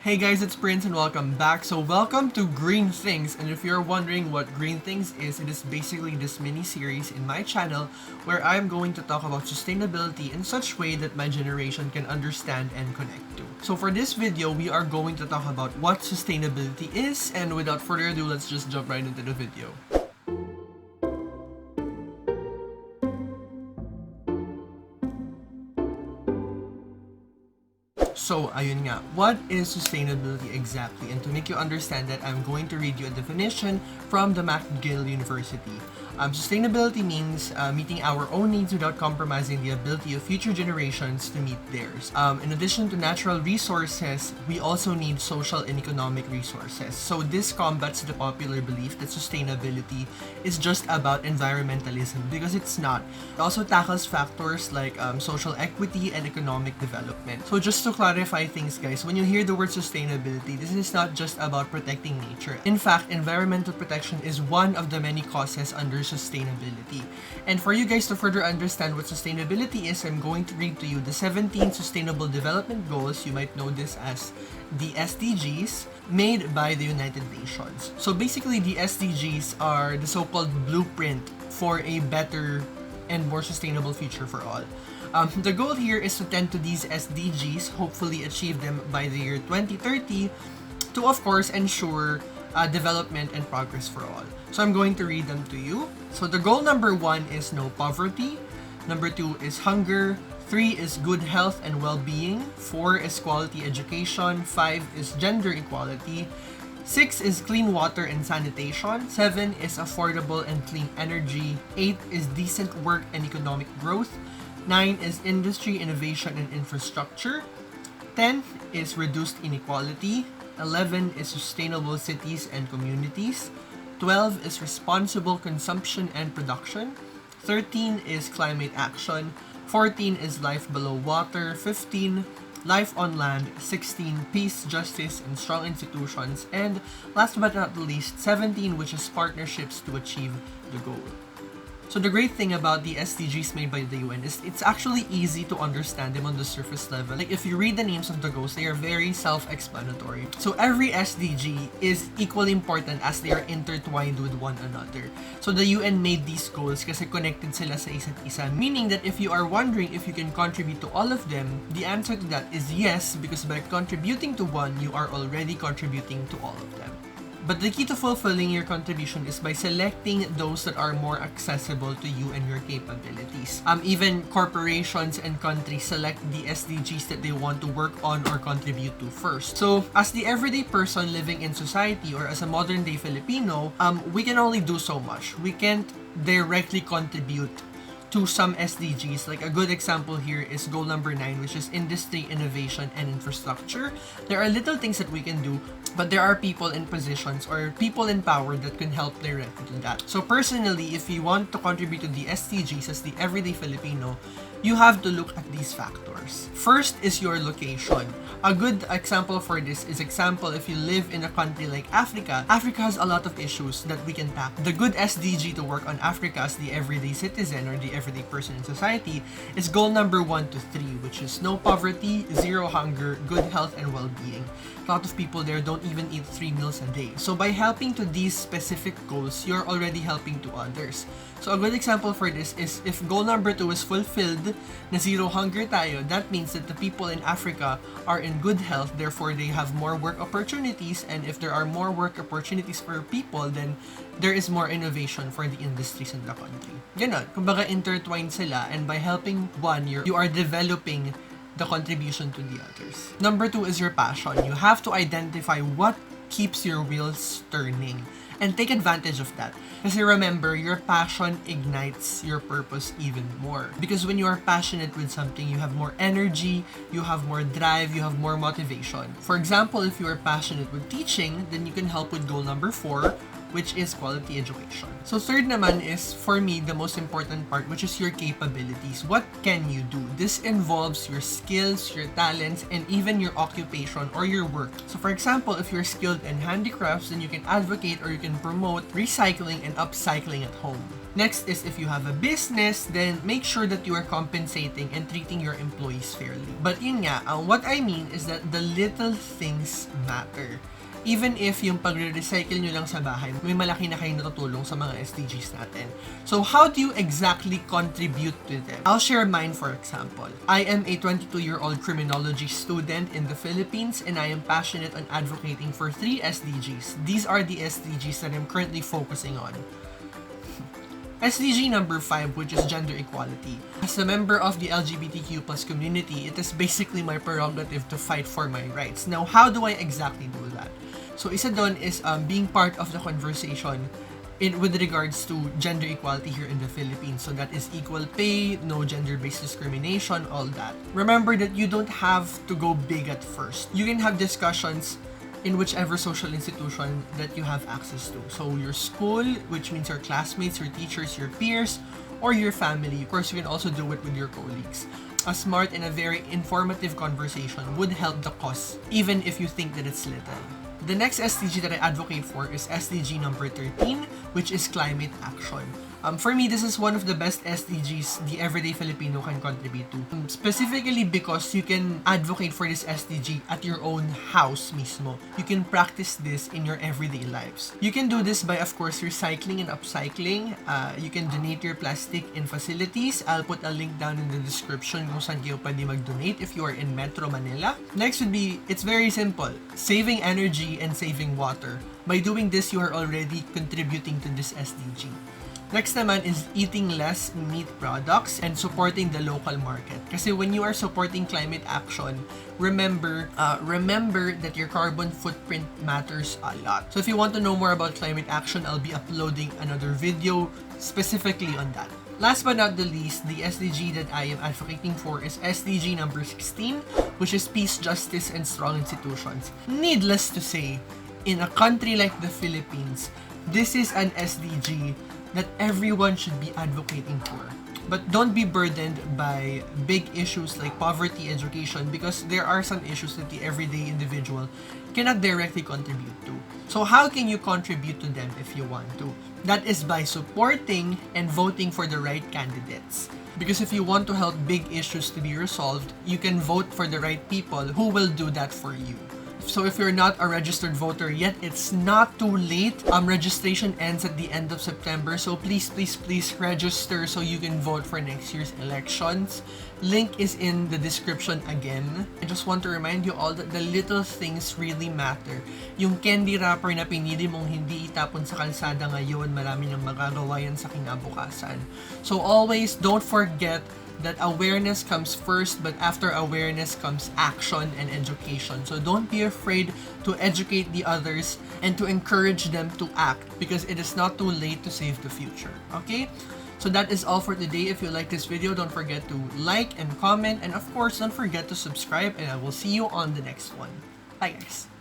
Hey guys, it's Prince and welcome back. So welcome to Green Things, and if you're wondering what Green Things is, it is basically this mini series in my channel where I'm going to talk about sustainability in such way that my generation can understand and connect to. So for this video, we are going to talk about what sustainability is, and without further ado, let's just jump right into the video. So, ayun nga, what is sustainability exactly? And to make you understand that, I'm going to read you a definition from the McGill University. Sustainability means meeting our own needs without compromising the ability of future generations to meet theirs. In addition to natural resources, we also need social and economic resources. So this combats the popular belief that sustainability is just about environmentalism, because it's not. It also tackles factors like social equity and economic development. So just to clarify things, guys, when you hear the word sustainability, this is not just about protecting nature. In fact, environmental protection is one of the many causes under sustainability. And for you guys to further understand what sustainability is, I'm going to read to you the 17 Sustainable Development Goals. You might know this as the SDGs, made by the United Nations. So basically, the SDGs are the so-called blueprint for a better and more sustainable future for all. The goal here is to tend to these SDGs, hopefully achieve them by the year 2030, to of course ensure development and progress for all. So I'm going to read them to you. So the goal number 1 is no poverty. Number 2 is hunger. 3 is good health and well-being. 4 is quality education. 5 is gender equality. 6 is clean water and sanitation. 7 is affordable and clean energy. 8 is decent work and economic growth. 9 is industry, innovation, and infrastructure. 10 is reduced inequality. 11 is sustainable cities and communities. 12 is responsible consumption and production. 13 is climate action. 14 is life below water. 15, life on land. 16, peace, justice, and strong institutions. And last but not least, 17, which is partnerships to achieve the goal. So the great thing about the SDGs made by the UN is it's actually easy to understand them on the surface level. Like if you read the names of the goals, they are very self-explanatory. So every SDG is equally important as they are intertwined with one another. So the UN made these goals kasi connected sila sa isa't isa, meaning that if you are wondering if you can contribute to all of them, the answer to that is yes, because by contributing to one, you are already contributing to all of them. But the key to fulfilling your contribution is by selecting those that are more accessible to you and your capabilities. Even corporations and countries select the SDGs that they want to work on or contribute to first. So, as the everyday person living in society or as a modern-day Filipino, we can only do so much. We can't directly contribute to some SDGs. Like a good example here is goal number 9, which is industry, innovation, and infrastructure. There are little things that we can do, but there are people in positions or people in power that can help directly to that. So personally, if you want to contribute to the SDGs as the everyday Filipino, you have to look at these factors. First is your location. A good example for this is if you live in a country like Africa, Africa has a lot of issues that we can tackle. The good SDG to work on Africa as the everyday citizen or the everyday person in society is goal number 1 to 3, which is no poverty, zero hunger, good health, and well-being. A lot of people there don't even eat 3 meals a day. So by helping to these specific goals, you're already helping to others. So a good example for this is if goal number 2 is fulfilled, na zero hunger tayo, that means that the people in Africa are in good health, therefore they have more work opportunities, and if there are more work opportunities for people, then there is more innovation for the industries in the country. Ganon, kumbaga intertwined sila, and by helping one, you are developing the contribution to the others. Number 2 is your passion. You have to identify what keeps your wheels turning and take advantage of that. Kasi remember, your passion ignites your purpose even more. Because when you are passionate with something, you have more energy, you have more drive, you have more motivation. For example, if you are passionate with teaching, then you can help with goal number 4, which is quality education. So third naman is, for me, the most important part, which is your capabilities. What can you do? This involves your skills, your talents, and even your occupation or your work. So for example, if you're skilled in handicrafts, then you can advocate or you can promote recycling and upcycling at home. Next is if you have a business, then make sure that you are compensating and treating your employees fairly. But yun nga, what I mean is that the little things matter. Even if yung pagre-recycle nyo lang sa bahay, may malaki na kayong natutulong sa mga SDGs natin. So how do you exactly contribute to them? I'll share mine for example. I am a 22-year-old criminology student in the Philippines and I am passionate on advocating for 3 SDGs. These are the SDGs that I'm currently focusing on. SDG number 5, which is gender equality. As a member of the LGBTQ+ community, it is basically my prerogative to fight for my rights. Now, how do I exactly do that? So, isa doon is being part of the conversation with regards to gender equality here in the Philippines. So that is equal pay, no gender-based discrimination, all that. Remember that you don't have to go big at first. You can have discussions in whichever social institution that you have access to. So your school, which means your classmates, your teachers, your peers, or your family. Of course, you can also do it with your colleagues. A smart and a very informative conversation would help the cause, even if you think that it's little. The next SDG that I advocate for is SDG number 13, which is climate action. For me, this is one of the best SDGs the everyday Filipino can contribute to. Specifically because you can advocate for this SDG at your own house mismo. You can practice this in your everyday lives. You can do this by, of course, recycling and upcycling. You can donate your plastic in facilities. I'll put a link down in the description kung saan kayo pwede mag-donate if you are in Metro Manila. Next would be, it's very simple, saving energy and saving water. By doing this, you are already contributing to this SDG. Next naman is eating less meat products and supporting the local market. Kasi when you are supporting climate action, remember that your carbon footprint matters a lot. So if you want to know more about climate action, I'll be uploading another video specifically on that. Last but not the least, the SDG that I am advocating for is SDG number 16, which is peace, justice, and strong institutions. Needless to say, in a country like the Philippines, this is an SDG that everyone should be advocating for. But don't be burdened by big issues like poverty, education, because there are some issues that the everyday individual cannot directly contribute to. So how can you contribute to them if you want to? That is by supporting and voting for the right candidates. Because if you want to help big issues to be resolved, you can vote for the right people who will do that for you. So if you're not a registered voter yet, it's not too late. Registration ends at the end of September. So please register so you can vote for next year's elections. Link is in the description again. I just want to remind you all that the little things really matter. Yung candy wrapper na pinili mong hindi itapon sa kalsada ngayon, marami nang magagawa yan sa kinabukasan. So always don't forget that awareness comes first, but after awareness comes action and education. So don't be afraid to educate the others and to encourage them to act, because it is not too late to save the future. Okay? So that is all for today. If you like this video, don't forget to like and comment, and of course, don't forget to subscribe, and I will see you on the next one. Bye guys!